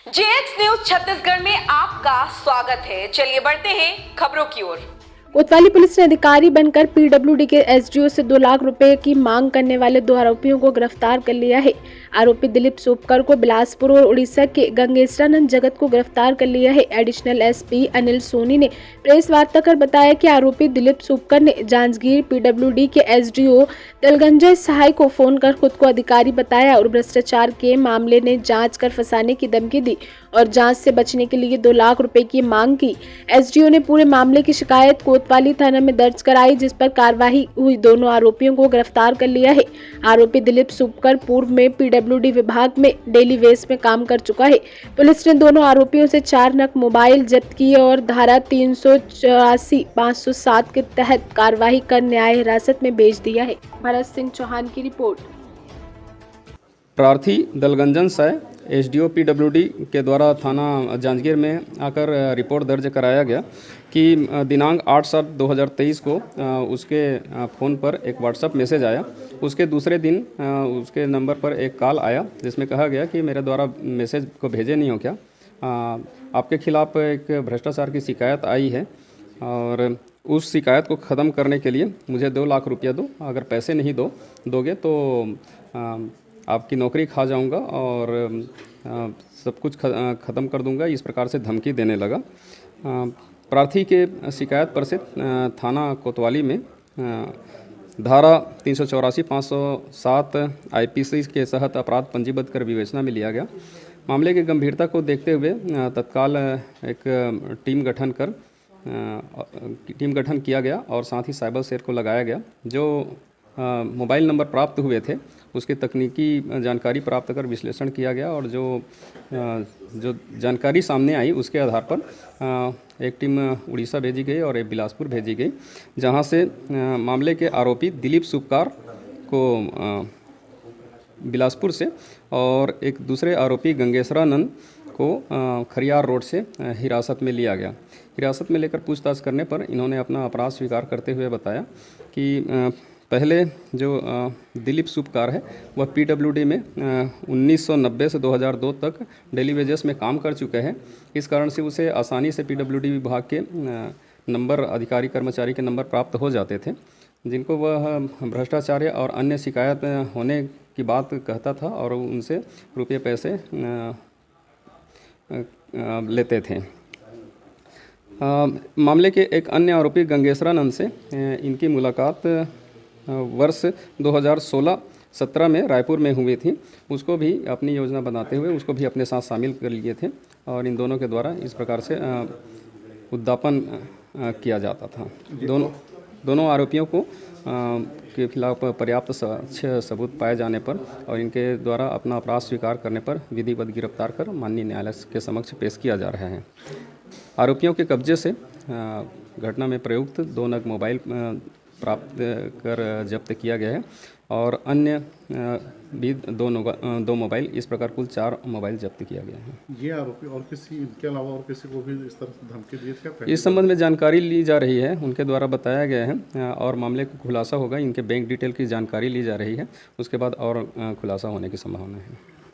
JX news Chhattisgarh में आपका स्वागत है। चलिए बढ़ते हैं खबरों की ओर। कोतवाली पुलिस ने अधिकारी बनकर पीडब्ल्यूडी के एसडीओ से 2 लाख रुपए की मांग करने वाले 2 आरोपियों को गिरफ्तार कर लिया है। आरोपी दिलीप सोपकर को बिलासपुर और उड़ीसा के गंगेसरानंद जगत को गिरफ्तार कर लिया है। एडिशनल एसपी अनिल सोनी ने प्रेस वार्ता कर बताया कि आरोपी दिलीप सोपकर ने जांजगीर पीडब्ल्यूडी के एसडीओ दलगंजय सहाय को फोन कर खुद को अधिकारी बताया और भ्रष्टाचार के मामले ने जांच कर फंसाने की धमकी दी और जांच से बचने के लिए 2 लाख रुपए की मांग की। एसडीओ ने पूरे मामले की शिकायत कोतवाली थाना में दर्ज कराई, जिस पर कार्रवाई हुई। दोनों आरोपियों को गिरफ्तार कर लिया है। आरोपी दिलीप सोपकर पूर्व में पीडब्ल्यूडी विभाग में डेली वेस में काम कर चुका है। पुलिस ने दोनों आरोपियों से 4 नग मोबाइल जब्त किए और धारा 384-507 के तहत कार्रवाई कर न्याय हिरासत में भेज दिया है। भरत सिंह चौहान की रिपोर्ट। प्रार्थी दलगंजन साय एसडीओ पीडब्ल्यूडी के द्वारा थाना जांजगीर में आकर रिपोर्ट दर्ज कराया गया कि दिनांक 8/7/2023 को उसके फ़ोन पर एक व्हाट्सएप मैसेज आया। उसके दूसरे दिन उसके नंबर पर एक कॉल आया जिसमें कहा गया कि मेरे द्वारा मैसेज को भेजे नहीं हो क्या, आपके खिलाफ़ एक भ्रष्टाचार की शिकायत आई है और उस शिकायत को ख़त्म करने के लिए मुझे 2 लाख रुपया दो, अगर पैसे नहीं दोगे तो आपकी नौकरी खा जाऊंगा और सब कुछ ख़त्म कर दूंगा। इस प्रकार से धमकी देने लगा। प्रार्थी के शिकायत पर से थाना कोतवाली में धारा 384-507 आईपीसी के तहत अपराध पंजीबद्ध कर विवेचना में लिया गया। मामले की गंभीरता को देखते हुए तत्काल एक टीम गठन किया गया और साथ ही साइबर सेल को लगाया गया। जो मोबाइल नंबर प्राप्त हुए थे उसकी तकनीकी जानकारी प्राप्त कर विश्लेषण किया गया और जो जानकारी सामने आई उसके आधार पर एक टीम उड़ीसा भेजी गई और एक बिलासपुर भेजी गई, जहां से मामले के आरोपी दिलीप सोपकर को बिलासपुर से और एक दूसरे आरोपी गंगेसरानंद को खरियार रोड से हिरासत में लिया गया। हिरासत में लेकर पूछताछ करने पर इन्होंने अपना अपराध स्वीकार करते हुए बताया कि पहले जो दिलीप सोपकर है वह पीडब्ल्यूडी में 1990 से 2002 तक डेली वेजेस में काम कर चुके हैं। इस कारण से उसे आसानी से पीडब्ल्यूडी विभाग के नंबर अधिकारी कर्मचारी के नंबर प्राप्त हो जाते थे, जिनको वह भ्रष्टाचार और अन्य शिकायत होने की बात कहता था और उनसे रुपये पैसे लेते थे। मामले के एक अन्य आरोपी गंगेसरानंद से इनकी मुलाकात वर्ष 2016-17 में रायपुर में हुई थी। उसको भी अपनी योजना बनाते हुए उसको भी अपने साथ शामिल कर लिए थे और इन दोनों के द्वारा इस प्रकार से उद्यापन किया जाता था। दोनों आरोपियों को के खिलाफ पर्याप्त सबूत पाए जाने पर और इनके द्वारा अपना अपराध स्वीकार करने पर विधिवत गिरफ्तार कर माननीय न्यायालय के समक्ष पेश किया जा रहा है। आरोपियों के कब्जे से घटना में प्रयुक्त 2 नग मोबाइल प्राप्त कर जब्त किया गया है और अन्य भी 2 मोबाइल, इस प्रकार कुल 4 मोबाइल जब्त किया गया है। ये आरोपी और किसी इनके अलावा और किसी को भी इस तरह से धमकी दी थी? इस संबंध में जानकारी ली जा रही है, उनके द्वारा बताया गया है और मामले को खुलासा होगा। इनके बैंक डिटेल की जानकारी ली जा रही है, उसके बाद और खुलासा होने की संभावना है।